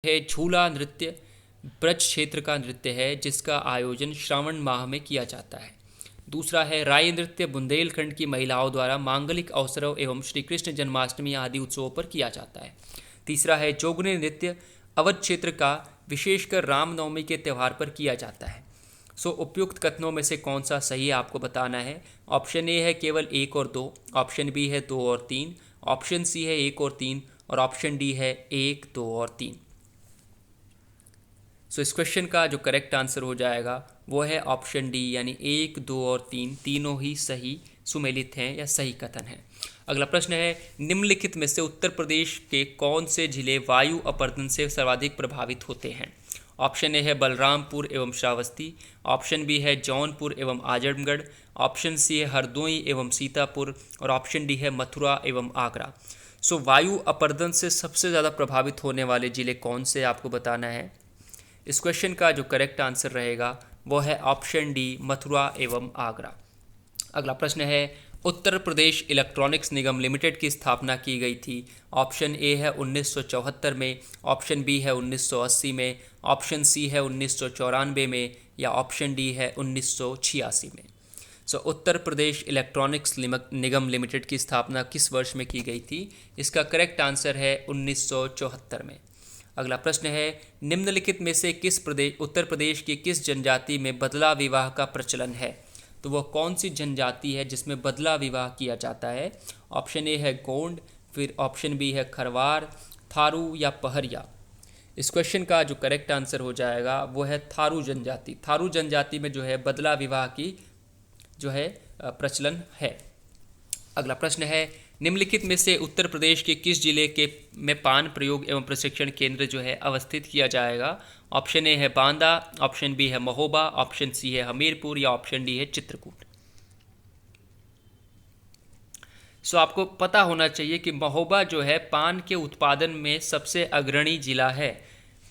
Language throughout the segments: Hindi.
है झूला नृत्य ब्रज क्षेत्र का नृत्य है जिसका आयोजन श्रावण माह में किया जाता है। दूसरा है राय नृत्य बुंदेलखंड की महिलाओं द्वारा मांगलिक अवसरों एवं श्री कृष्ण जन्माष्टमी आदि उत्सवों पर किया जाता है। तीसरा है जोगनी नृत्य अवध क्षेत्र का विशेषकर रामनवमी के त्यौहार पर किया जाता है। सो उपयुक्त कथनों में से कौन सा सही है आपको बताना है। ऑप्शन ए है केवल 1 और 2, ऑप्शन बी है 2 और 3, ऑप्शन सी है 1 और 3 और ऑप्शन डी है 1, 2 और 3। सो इस क्वेश्चन का जो करेक्ट आंसर हो जाएगा वो है ऑप्शन डी, यानी 1, 2 और 3 तीनों ही सही सुमेलित हैं या सही कथन है। अगला प्रश्न है निम्नलिखित में से उत्तर प्रदेश के कौन से जिले वायु अपरदन से सर्वाधिक प्रभावित होते हैं। ऑप्शन ए है बलरामपुर एवं श्रावस्ती, ऑप्शन बी है जौनपुर एवं आजमगढ़, ऑप्शन सी है हरदोई एवं सीतापुर और ऑप्शन डी है मथुरा एवं आगरा। सो वायु अपरदन से सबसे ज़्यादा प्रभावित होने वाले जिले कौन से आपको बताना है। इस क्वेश्चन का जो करेक्ट आंसर रहेगा वो है ऑप्शन डी मथुरा एवं आगरा। अगला प्रश्न है उत्तर प्रदेश इलेक्ट्रॉनिक्स निगम लिमिटेड की स्थापना की गई थी। ऑप्शन ए है 1974 में, ऑप्शन बी है 1980 में, ऑप्शन सी है 1994 में या ऑप्शन डी है 1986 में। सो उत्तर प्रदेश इलेक्ट्रॉनिक्स निगम लिमिटेड की स्थापना किस वर्ष में की गई थी। इसका करेक्ट आंसर है 1974 में। अगला प्रश्न है निम्नलिखित में से उत्तर प्रदेश की किस जनजाति में बदला विवाह का प्रचलन है। तो वह कौन सी जनजाति है जिसमें बदला विवाह किया जाता है। ऑप्शन ए है गोंड, फिर ऑप्शन बी है खरवार, थारू या पहरिया। इस क्वेश्चन का जो करेक्ट आंसर हो जाएगा वो है थारू जनजाति। थारू जनजाति में जो है बदला विवाह की जो है प्रचलन है। अगला प्रश्न है निम्नलिखित में से उत्तर प्रदेश के किस जिले के में पान प्रयोग एवं प्रशिक्षण केंद्र जो है अवस्थित किया जाएगा। ऑप्शन ए है बांदा, ऑप्शन बी है महोबा, ऑप्शन सी है हमीरपुर या ऑप्शन डी है चित्रकूट। सो आपको पता होना चाहिए कि महोबा जो है पान के उत्पादन में सबसे अग्रणी जिला है।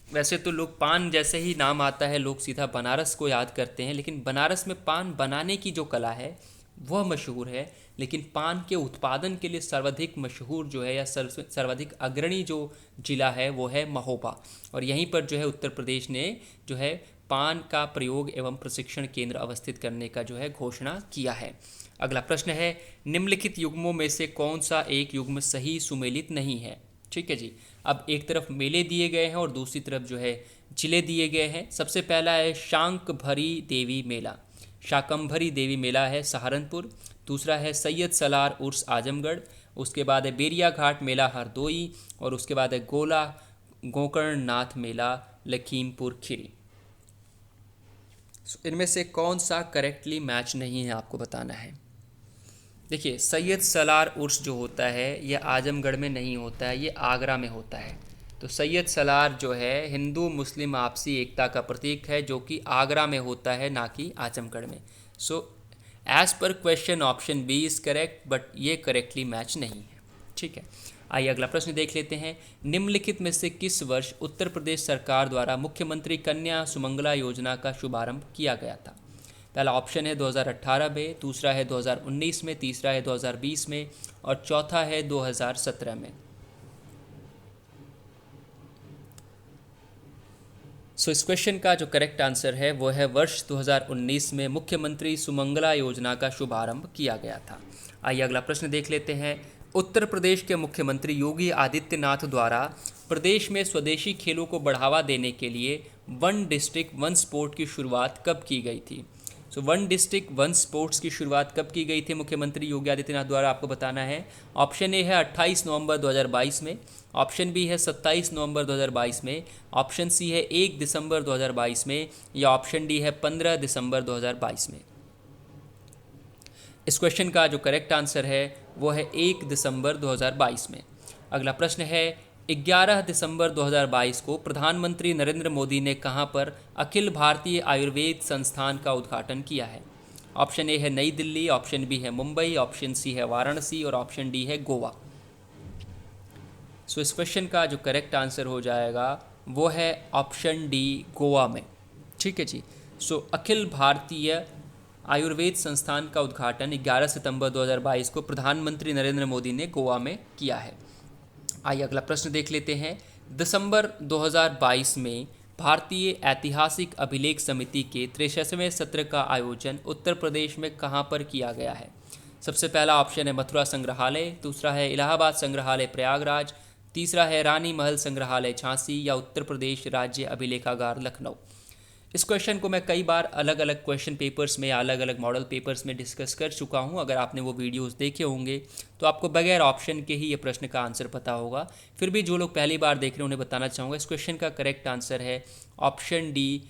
वैसे तो लोग पान जैसे ही नाम आता है लोग सीधा बनारस को याद करते हैं, लेकिन बनारस में पान बनाने की जो कला है वह मशहूर है, लेकिन पान के उत्पादन के लिए सर्वाधिक मशहूर जो है या सर्वाधिक अग्रणी जो जिला है वो है महोबा। और यहीं पर जो है उत्तर प्रदेश ने जो है पान का प्रयोग एवं प्रशिक्षण केंद्र अवस्थित करने का जो है घोषणा किया है। अगला प्रश्न है निम्नलिखित युग्मों में से कौन सा एक युग्म सही सुमेलित नहीं है। ठीक है जी। अब एक तरफ मेले दिए गए हैं और दूसरी तरफ जो है जिले दिए गए हैं। सबसे पहला है शाकंभरी देवी मेला। शाकंभरी देवी मेला है सहारनपुर। दूसरा है सैयद सलार उर्स आजमगढ़। उसके बाद है बेरिया घाट मेला हरदोई और उसके बाद है गोकर्णनाथ मेला लखीमपुर खीरी। इनमें से कौन सा करेक्टली मैच नहीं है आपको बताना है। देखिए सैयद सलार उर्स जो होता है ये आजमगढ़ में नहीं होता है, ये आगरा में होता है। तो सैयद सलार जो है हिंदू मुस्लिम आपसी एकता का प्रतीक है जो कि आगरा में होता है, ना कि आजमगढ़ में। So as per question option B is correct, but ये करेक्टली मैच नहीं है। ठीक है, आइए अगला प्रश्न देख लेते हैं। निम्नलिखित में से किस वर्ष उत्तर प्रदेश सरकार द्वारा मुख्यमंत्री कन्या सुमंगला योजना का शुभारंभ किया गया था। पहला ऑप्शन है 2018 में, दूसरा है 2019 में, तीसरा है 2020 में और चौथा है 2017 में। सो इस क्वेश्चन का जो करेक्ट आंसर है वो है वर्ष 2019 में मुख्यमंत्री सुमंगला योजना का शुभारंभ किया गया था। आइए अगला प्रश्न देख लेते हैं। उत्तर प्रदेश के मुख्यमंत्री योगी आदित्यनाथ द्वारा प्रदेश में स्वदेशी खेलों को बढ़ावा देने के लिए वन डिस्ट्रिक्ट वन स्पोर्ट की शुरुआत कब की गई थी। So one district one sports की शुरुआत कब की गई थी मुख्यमंत्री योगी आदित्यनाथ द्वारा, आपको बताना है। ऑप्शन ए है 28 नवंबर 2022 में, ऑप्शन बी है 27 नवंबर 2022 में, ऑप्शन सी है 1 दिसंबर 2022 में या ऑप्शन डी है 15 दिसंबर 2022 में। इस क्वेश्चन का जो करेक्ट आंसर है वो है 1 दिसंबर 2022 में। अगला प्रश्न है 11 दिसंबर 2022 को प्रधानमंत्री नरेंद्र मोदी ने कहां पर अखिल भारतीय आयुर्वेद संस्थान का उद्घाटन किया है। ऑप्शन ए है नई दिल्ली, ऑप्शन बी है मुंबई, ऑप्शन सी है वाराणसी और ऑप्शन डी है गोवा। सो इस क्वेश्चन का जो करेक्ट आंसर हो जाएगा वो है ऑप्शन डी गोवा में। ठीक है जी। सो अखिल भारतीय आयुर्वेद संस्थान का उद्घाटन 11 सितंबर 2022 को प्रधानमंत्री नरेंद्र मोदी ने गोवा में किया है। आइए अगला प्रश्न देख लेते हैं। दिसंबर 2022 में भारतीय ऐतिहासिक अभिलेख समिति के 63वें सत्र का आयोजन उत्तर प्रदेश में कहाँ पर किया गया है? सबसे पहला ऑप्शन है मथुरा संग्रहालय, दूसरा है इलाहाबाद संग्रहालय प्रयागराज, तीसरा है रानी महल संग्रहालय झांसी, या उत्तर प्रदेश राज्य अभिलेखागार लखनऊ। इस क्वेश्चन को मैं कई बार अलग अलग क्वेश्चन पेपर्स में या अलग अलग मॉडल पेपर्स में डिस्कस कर चुका हूं। अगर आपने वो वीडियोस देखे होंगे तो आपको बगैर ऑप्शन के ही ये प्रश्न का आंसर पता होगा। फिर भी जो लोग पहली बार देख रहे हैं उन्हें बताना चाहूँगा, इस क्वेश्चन का करेक्ट आंसर है ऑप्शन डी,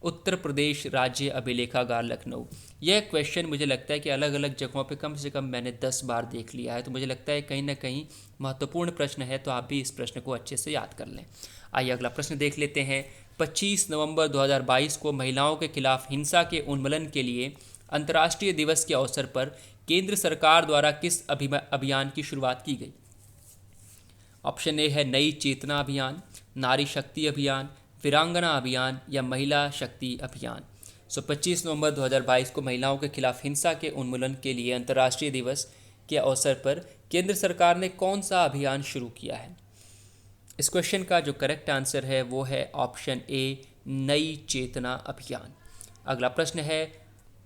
उत्तर प्रदेश राज्य अभिलेखागार लखनऊ। यह क्वेश्चन मुझे लगता है कि अलग अलग जगहों पे कम से कम मैंने 10 बार देख लिया है, तो मुझे लगता है कहीं ना कहीं महत्वपूर्ण प्रश्न है, तो आप भी इस प्रश्न को अच्छे से याद कर लें। आइए अगला प्रश्न देख लेते हैं। 25 नवंबर 2022 को महिलाओं के खिलाफ हिंसा के उन्मूलन के लिए अंतर्राष्ट्रीय दिवस के अवसर पर केंद्र सरकार द्वारा किस अभियान की शुरुआत की गई? ऑप्शन ए है नई चेतना अभियान, नारी शक्ति अभियान, वीरांगना अभियान, या महिला शक्ति अभियान। 25 नवंबर 2022 को महिलाओं के खिलाफ हिंसा के उन्मूलन के लिए अंतर्राष्ट्रीय दिवस के अवसर पर केंद्र सरकार ने कौन सा अभियान शुरू किया है? इस क्वेश्चन का जो करेक्ट आंसर है वो है ऑप्शन ए, नई चेतना अभियान। अगला प्रश्न है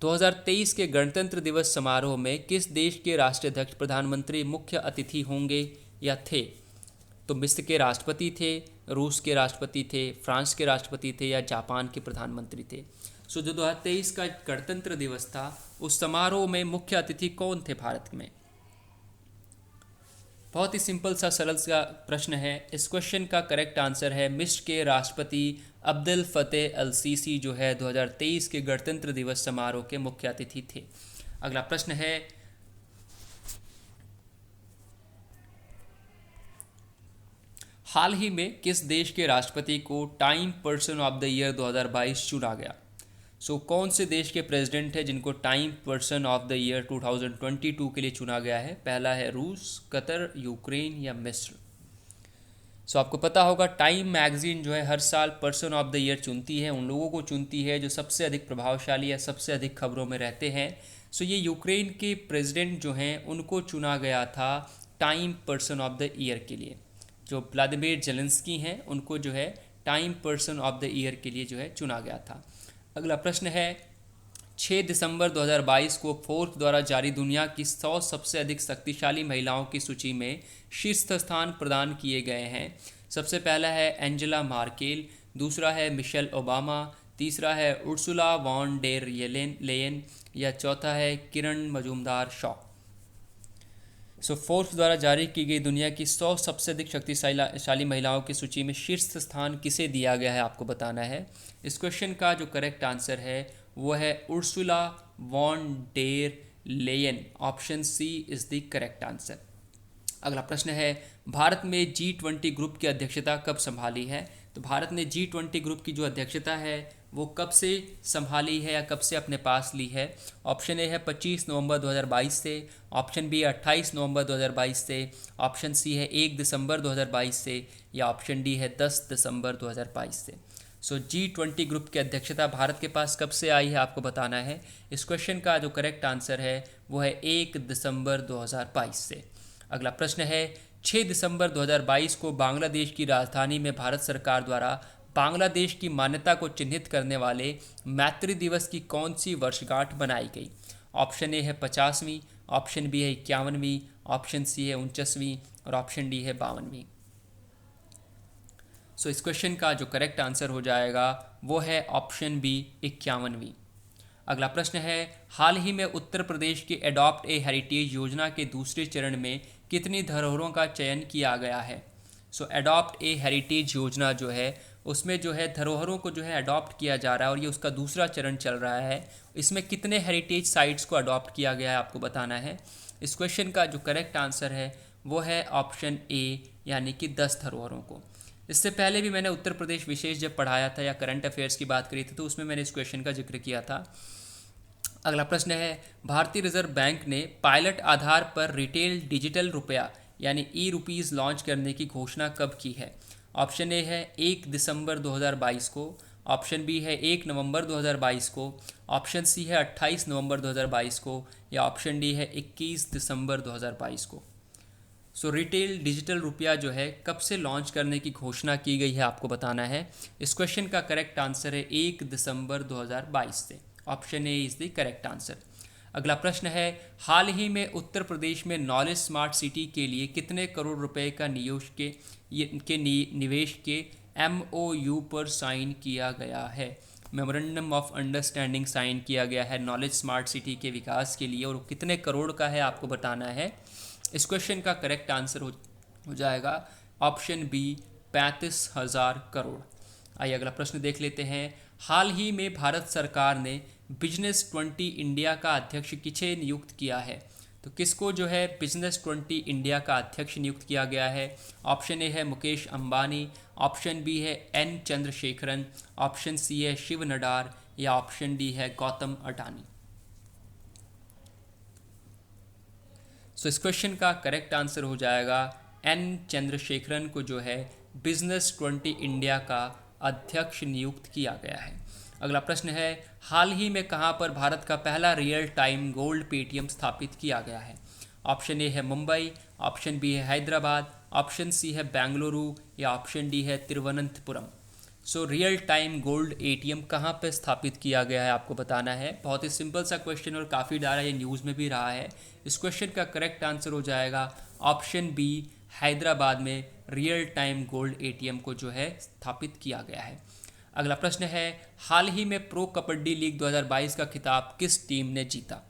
2023 के गणतंत्र दिवस समारोह में किस देश के राष्ट्राध्यक्ष प्रधानमंत्री मुख्य अतिथि होंगे या थे? तो मिस्र के राष्ट्रपति थे, रूस के राष्ट्रपति थे, फ्रांस के राष्ट्रपति थे, या जापान के प्रधानमंत्री थे। जो 2023 का गणतंत्र दिवस था उस समारोह में मुख्य अतिथि कौन थे भारत में? बहुत ही सिंपल सा सरल सा प्रश्न है। इस क्वेश्चन का करेक्ट आंसर है मिस्र के राष्ट्रपति अब्देल फतेह अल सीसी जो है 2023 के गणतंत्र दिवस समारोह के मुख्य अतिथि थे। अगला प्रश्न है हाल ही में किस देश के राष्ट्रपति को time person of the year 2022 चुना गया? कौन से देश के प्रेसिडेंट है जिनको time person of the year 2022 के लिए चुना गया है? पहला है रूस, कतर, यूक्रेन, या मिस्र। आपको पता होगा टाइम मैगजीन जो है हर साल पर्सन ऑफ द ईयर चुनती है, उन लोगों को चुनती है जो सबसे अधिक प्रभावशाली या सबसे अधिक खबरों में रहते हैं। ये यूक्रेन के प्रेसिडेंट जो हैं उनको चुना गया था time person of the year के लिए। जो व्लादिमीर जेलेंस्की हैं उनको जो है time person of the year के लिए जो है चुना गया था। अगला प्रश्न है 6 दिसंबर 2022 को फोर्ब्स द्वारा जारी दुनिया की 100 सबसे अधिक शक्तिशाली महिलाओं की सूची में शीर्ष स्थान प्रदान किए गए हैं। सबसे पहला है एंजेला मार्केल, दूसरा है मिशेल ओबामा, तीसरा है उर्सुला वॉन डेर लेयन, या चौथा है किरण मजूमदार शॉ। फोर्ब्स द्वारा जारी की गई दुनिया की 100 सबसे अधिक शक्तिशाली महिलाओं की सूची में शीर्ष स्थान किसे दिया गया है आपको बताना है। इस क्वेश्चन का जो करेक्ट आंसर है वो है Ursula von der Leyen. Option C is the correct answer. अगला प्रश्न है भारत में G20 ग्रुप की अध्यक्षता कब संभाली है? तो भारत ने G20 ग्रुप की जो अध्यक्षता है वो कब से संभाली है या कब से अपने पास ली है? ऑप्शन ए है 25 नवंबर 2022 से, ऑप्शन बी है 28 नवंबर 2022 से, ऑप्शन सी है 1 दिसंबर 2022 से, या ऑप्शन डी है 10 दिसंबर 2022 से। G20 ग्रुप की अध्यक्षता भारत के पास कब से आई है आपको बताना है। इस क्वेश्चन का जो करेक्ट आंसर है वो है 1 दिसंबर 2022 से। अगला प्रश्न है 6 दिसंबर 2022 को बांग्लादेश की राजधानी में भारत सरकार द्वारा बांग्लादेश की मान्यता को चिन्हित करने वाले मैत्री दिवस की कौन सी वर्षगांठ बनाई गई? ऑप्शन ए है 50वीं, ऑप्शन बी है 51वीं, ऑप्शन सी है 49वीं, और ऑप्शन डी है 52वीं। इस क्वेश्चन का जो करेक्ट आंसर हो जाएगा वो है ऑप्शन बी 51वीं। अगला प्रश्न है हाल ही में उत्तर प्रदेश के एडॉप्ट ए हेरिटेज योजना के दूसरे चरण में कितनी धरोहरों का चयन किया गया है? एडॉप्ट ए हेरिटेज योजना जो है उसमें जो है धरोहरों को जो है अडॉप्ट किया जा रहा है और ये उसका दूसरा चरण चल रहा है। इसमें कितने हेरिटेज साइट्स को अडॉप्ट किया गया है आपको बताना है। इस क्वेश्चन का जो करेक्ट आंसर है वो है ऑप्शन ए, यानी कि 10 धरोहरों को। इससे पहले भी मैंने उत्तर प्रदेश विशेष जब पढ़ाया था या करंट अफेयर्स की बात करी थी तो उसमें मैंने इस क्वेश्चन का जिक्र किया था। अगला प्रश्न है भारतीय रिजर्व बैंक ने पायलट आधार पर रिटेल डिजिटल रुपया यानी ई-रुपीज़ लॉन्च करने की घोषणा कब की है? ऑप्शन ए है 1 दिसंबर 2022 को, ऑप्शन बी है 1 नवंबर 2022 को, ऑप्शन सी है 28 नवंबर 2022 को, या ऑप्शन डी है 21 दिसंबर 2022 को। सो रिटेल डिजिटल रुपया जो है कब से लॉन्च करने की घोषणा की गई है आपको बताना है। इस क्वेश्चन का करेक्ट आंसर है 1 दिसंबर 2022 से। Option A is the correct answer. अगला प्रश्न है, हाल ही में उत्तर प्रदेश में नॉलेज स्मार्ट सिटी के लिए कितने करोड़ रुपए का निवेश के MOU पर साइन किया गया है। मेमोरेंडम ऑफ अंडरस्टैंडिंग साइन किया गया है नॉलेज स्मार्ट सिटी के विकास के लिए, और कितने करोड़ का है आपको बताना है। इस क्वेश्चन का करेक्ट आंसर हो जाएगा ऑप्शन बी 35,000 करोड़। आइए अगला प्रश्न देख लेते हैं। हाल ही में भारत सरकार ने बिजनेस 20 इंडिया का अध्यक्ष किसे नियुक्त किया है। तो किसको जो है बिजनेस 20 इंडिया का अध्यक्ष नियुक्त किया गया है। ऑप्शन ए है मुकेश अंबानी, ऑप्शन बी है N चंद्रशेखरन, ऑप्शन सी है शिव नडार, या ऑप्शन डी है गौतम अडानी। सो इस क्वेश्चन का करेक्ट आंसर हो जाएगा N चंद्रशेखरन को जो है बिजनेस 20 इंडिया का अध्यक्ष नियुक्त किया गया है। अगला प्रश्न है, हाल ही में कहां पर भारत का पहला रियल टाइम गोल्ड पेटीएम स्थापित किया गया है। ऑप्शन ए है मुंबई, ऑप्शन बी है हैदराबाद, ऑप्शन सी है बेंगलुरु, या ऑप्शन डी है Thiruvananthapuram. So real time gold ATM कहाँ पे स्थापित किया गया है आपको बताना है। बहुत ही सिंपल सा क्वेश्चन और काफ़ी डारा ये न्यूज़ में भी रहा है। इस क्वेश्चन का करेक्ट आंसर हो जाएगा ऑप्शन बी, हैदराबाद में रियल टाइम गोल्ड ATM को जो है स्थापित किया गया है। अगला प्रश्न है, हाल ही में प्रो कबड्डी लीग 2022 का खिताब किस टीम ने जीता।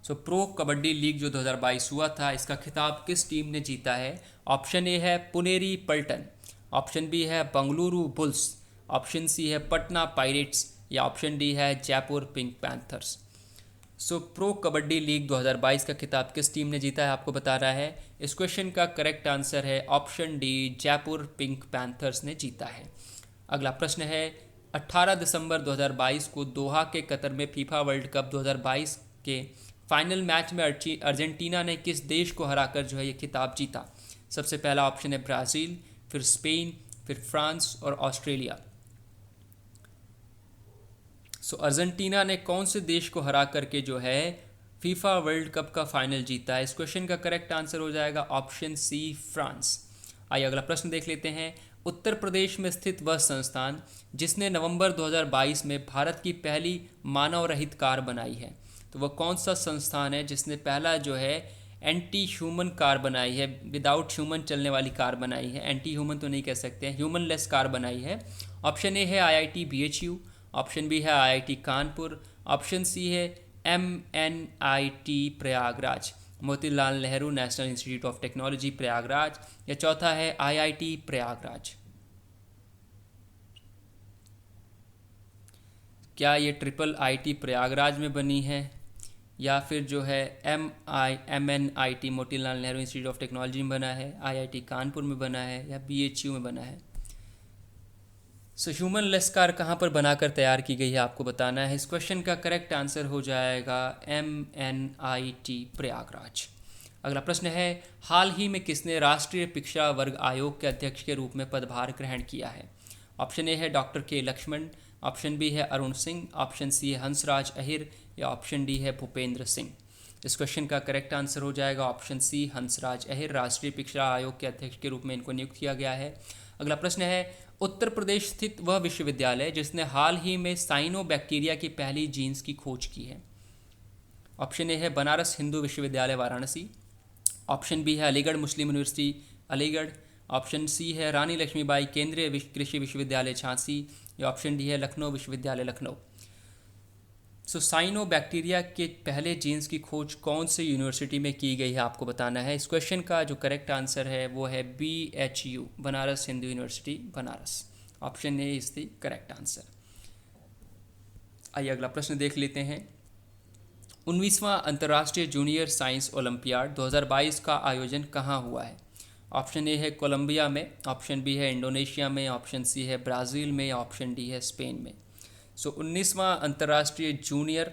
सो प्रो कबड्डी लीग जो 2022 हुआ था, इसका खिताब किस टीम ने जीता है। ऑप्शन ए है पुनेरी पल्टन, ऑप्शन बी है बंगलुरु बुल्स, ऑप्शन सी है पटना पायरेट्स, या ऑप्शन डी है जयपुर पिंक पैंथर्स। सो प्रो कबड्डी लीग 2022 का खिताब किस टीम ने जीता है आपको बता रहा है। इस क्वेश्चन का करेक्ट आंसर है option D, Jaipur pink panthers ने जीता है। अगला प्रश्न है, 18 दिसंबर 2022 को दोहा के कतर में फीफा वर्ल्ड कप 2022 के फाइनल मैच में अर्जेंटीना ने किस देश को हराकर जो है ये खिताब जीता। सबसे पहला ऑप्शन है ब्राज़ील, फिर स्पेन, फिर फ्रांस और ऑस्ट्रेलिया। सो अर्जेंटीना ने कौन से देश को हरा करके जो है फीफा वर्ल्ड कप का फाइनल जीता है। इस क्वेश्चन का करेक्ट आंसर हो जाएगा ऑप्शन सी, फ्रांस। आइए अगला प्रश्न देख लेते हैं। उत्तर प्रदेश में स्थित वह संस्थान जिसने नवंबर 2022 में भारत की पहली मानव रहित कार बनाई है। तो वह कौन सा संस्थान है जिसने पहला जो है एंटी ह्यूमन कार बनाई है, विदाउट ह्यूमन चलने वाली कार बनाई है। एंटी ह्यूमन तो नहीं कह सकते हैं, ह्यूमन लेस कार बनाई है। ऑप्शन ए है IIT BHU, ऑप्शन बी है IIT कानपुर, ऑप्शन सी है MNIT Prayagraj, Motilal Nehru national institute of technology Prayagraj, या चौथा है IIT प्रयागराज। क्या ये ट्रिपल IT प्रयागराज में बनी है, या फिर जो है MNIT Motilal Nehru institute of technology में बना है, IIT कानपुर में बना है, या BHU में बना है। सो ह्यूमन लेस कार कहाँ पर बनाकर तैयार की गई है आपको बताना है। इस क्वेश्चन का करेक्ट आंसर हो जाएगा MNIT प्रयागराज। अगला प्रश्न है, हाल ही में किसने राष्ट्रीय पिछड़ा वर्ग आयोग के अध्यक्ष के रूप में पदभार ग्रहण किया है। ऑप्शन ए है doctor K Lakshman, option B है अरुण सिंह, ऑप्शन सी है हंसराज अहिर, या ऑप्शन डी है भूपेंद्र सिंह। इस क्वेश्चन का करेक्ट आंसर हो जाएगा ऑप्शन सी, हंसराज अहिर। राष्ट्रीय पिछड़ा आयोग के अध्यक्ष के रूप में इनको नियुक्त किया गया है। अगला प्रश्न है, उत्तर प्रदेश स्थित वह विश्वविद्यालय जिसने हाल ही में साइनोबैक्टीरिया की पहली जीन्स की खोज की है। ऑप्शन ए है बनारस हिंदू विश्वविद्यालय वाराणसी, ऑप्शन बी है अलीगढ़ मुस्लिम यूनिवर्सिटी अलीगढ़, ऑप्शन सी है रानी लक्ष्मीबाई केंद्रीय कृषि विश्वविद्यालय झांसी, या ऑप्शन डी है लखनऊ विश्वविद्यालय लखनऊ। सो साइनोबैक्टीरिया के पहले जीन्स की खोज कौन सी यूनिवर्सिटी में की गई है आपको बताना है। इस क्वेश्चन का जो करेक्ट आंसर है वो है BHU, Banaras Hindu university Banaras. Option A is the correct answer. आइए अगला प्रश्न देख लेते हैं। 19वां अंतर्राष्ट्रीय जूनियर साइंस ओलंपियाड 2022 का आयोजन कहाँ हुआ है। ऑप्शन ए है कोलंबिया में, ऑप्शन बी है इंडोनेशिया में, ऑप्शन सी है ब्राज़ील में, या ऑप्शन डी है स्पेन में। सो 19वां अंतर्राष्ट्रीय जूनियर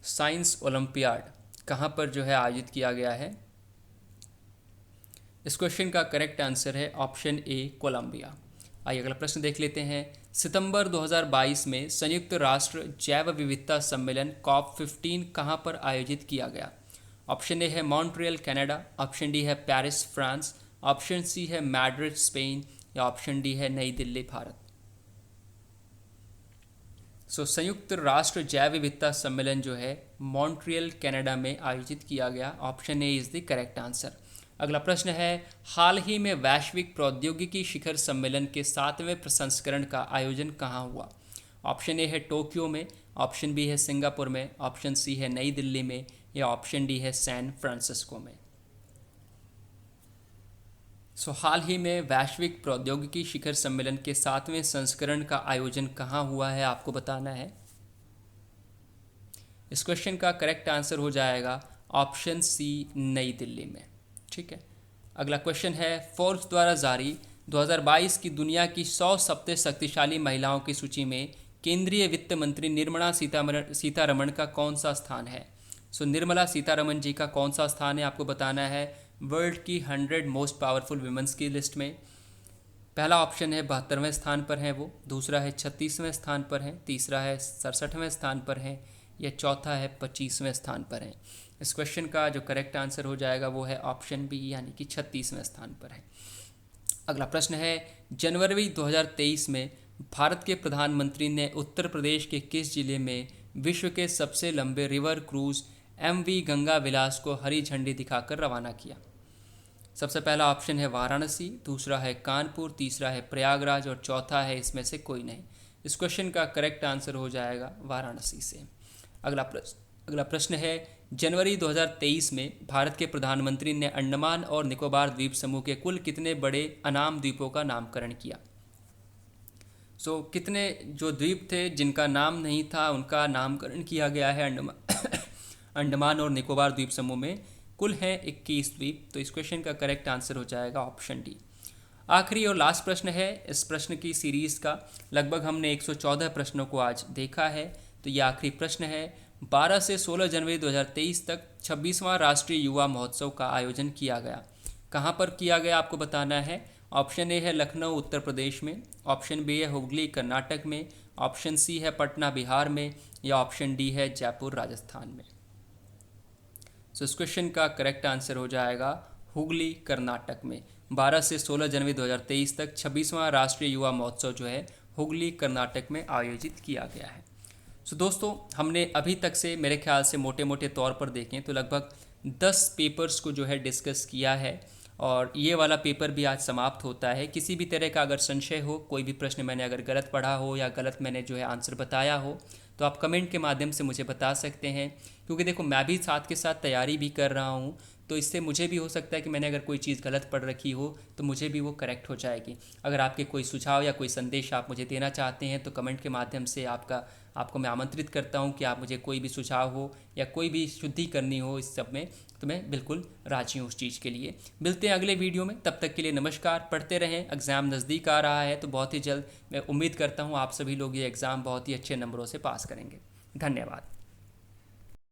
साइंस ओलंपियाड कहाँ पर जो है आयोजित किया गया है। इस क्वेश्चन का करेक्ट आंसर है ऑप्शन ए, कोलंबिया। आइए अगला प्रश्न देख लेते हैं। सितंबर 2022 में संयुक्त राष्ट्र जैव विविधता सम्मेलन COP15 कहाँ पर आयोजित किया गया। ऑप्शन ए है मॉन्ट्रियल कनाडा, ऑप्शन डी है पेरिस फ्रांस, ऑप्शन सी है मैड्रिड स्पेन या ऑप्शन डी है नई दिल्ली भारत। संयुक्त राष्ट्र जैव विविधता सम्मेलन जो है मॉन्ट्रियल कनाडा में आयोजित किया गया। Option A is the correct answer. अगला प्रश्न है, हाल ही में वैश्विक प्रौद्योगिकी शिखर सम्मेलन के 7वें संस्करण का आयोजन कहाँ हुआ? ऑप्शन ए है टोक्यो में, ऑप्शन बी है सिंगापुर में, ऑप्शन सी है नई दिल्ली में या ऑप्शन डी है सैन फ्रांसिस्को में। हाल ही में वैश्विक प्रौद्योगिकी शिखर सम्मेलन के 7वें संस्करण का आयोजन कहाँ हुआ है आपको बताना है। इस क्वेश्चन का करेक्ट आंसर हो जाएगा ऑप्शन सी नई दिल्ली में। ठीक है। अगला क्वेश्चन है, फोर्ब्स द्वारा जारी 2022 की दुनिया की 100 सबसे शक्तिशाली महिलाओं की सूची में केंद्रीय वित्त मंत्री निर्मला सीतारमण का कौन सा स्थान है? निर्मला सीतारमण जी का कौन सा स्थान है आपको बताना है वर्ल्ड की 100 मोस्ट पावरफुल वुमेन्स की लिस्ट में। पहला ऑप्शन है 72वें स्थान पर है वो, दूसरा है 36वें स्थान पर है, तीसरा है 67वें स्थान पर है या चौथा है 25वें स्थान पर है। इस क्वेश्चन का जो करेक्ट आंसर हो जाएगा वो है ऑप्शन बी यानी कि 36वें स्थान पर है। अगला प्रश्न है, जनवरी 2023 में भारत के प्रधानमंत्री ने उत्तर प्रदेश के किस जिले में विश्व के सबसे लंबे रिवर क्रूज MV गंगा विलास को हरी झंडी दिखाकर रवाना किया? सबसे पहला ऑप्शन है वाराणसी, दूसरा है कानपुर, तीसरा है प्रयागराज और चौथा है इसमें से कोई नहीं। इस क्वेश्चन का करेक्ट आंसर हो जाएगा वाराणसी से। अगला प्रश्न है, जनवरी 2023 में भारत के प्रधानमंत्री ने अंडमान और निकोबार द्वीप समूह के कुल कितने बड़े अनाम द्वीपों का नामकरण किया? कितने जो द्वीप थे जिनका नाम नहीं था उनका नामकरण किया गया है अंडमान और निकोबार द्वीप समूह में। कुल हैं 21 द्वीप। तो इस क्वेश्चन का करेक्ट आंसर हो जाएगा ऑप्शन डी। आखिरी और लास्ट प्रश्न है इस प्रश्न की सीरीज़ का। लगभग हमने 114 प्रश्नों को आज देखा है। तो ये आखिरी प्रश्न है, 12 से 16 जनवरी 2023 तक 26वां राष्ट्रीय युवा महोत्सव का आयोजन किया गया। कहाँ पर किया गया आपको बताना है। ऑप्शन ए है लखनऊ उत्तर प्रदेश में, ऑप्शन बी है हुगली कर्नाटक में, ऑप्शन सी है पटना बिहार में या ऑप्शन डी है जयपुर राजस्थान में। इस क्वेश्चन का करेक्ट आंसर हो जाएगा हुगली कर्नाटक में। 12 से 16 जनवरी 2023 तक 26वां राष्ट्रीय युवा महोत्सव जो है हुगली कर्नाटक में आयोजित किया गया है। दोस्तों, हमने अभी तक से मेरे ख्याल से मोटे मोटे तौर पर देखें तो लगभग 10 पेपर्स को जो है डिस्कस किया है और ये वाला पेपर भी आज समाप्त होता है। किसी भी तरह का अगर संशय हो, कोई भी प्रश्न मैंने अगर गलत पढ़ा हो या गलत मैंने जो है आंसर बताया हो तो आप कमेंट के माध्यम से मुझे बता सकते हैं। क्योंकि देखो, मैं भी साथ के साथ तैयारी भी कर रहा हूँ, तो इससे मुझे भी हो सकता है कि मैंने अगर कोई चीज़ गलत पढ़ रखी हो तो मुझे भी वो करेक्ट हो जाएगी। अगर आपके कोई सुझाव या कोई संदेश आप मुझे देना चाहते हैं तो कमेंट के माध्यम से आपको मैं आमंत्रित करता हूं कि आप मुझे कोई भी सुझाव हो या कोई भी शुद्धि करनी हो इस सब में, तो मैं बिल्कुल राजी हूँ उस चीज़ के लिए। मिलते हैं अगले वीडियो में, तब तक के लिए नमस्कार। पढ़ते रहें, एग्ज़ाम नज़दीक आ रहा है तो बहुत ही जल्द मैं उम्मीद करता हूँ आप सभी लोग ये एग्ज़ाम बहुत ही अच्छे नंबरों से पास करेंगे। धन्यवाद।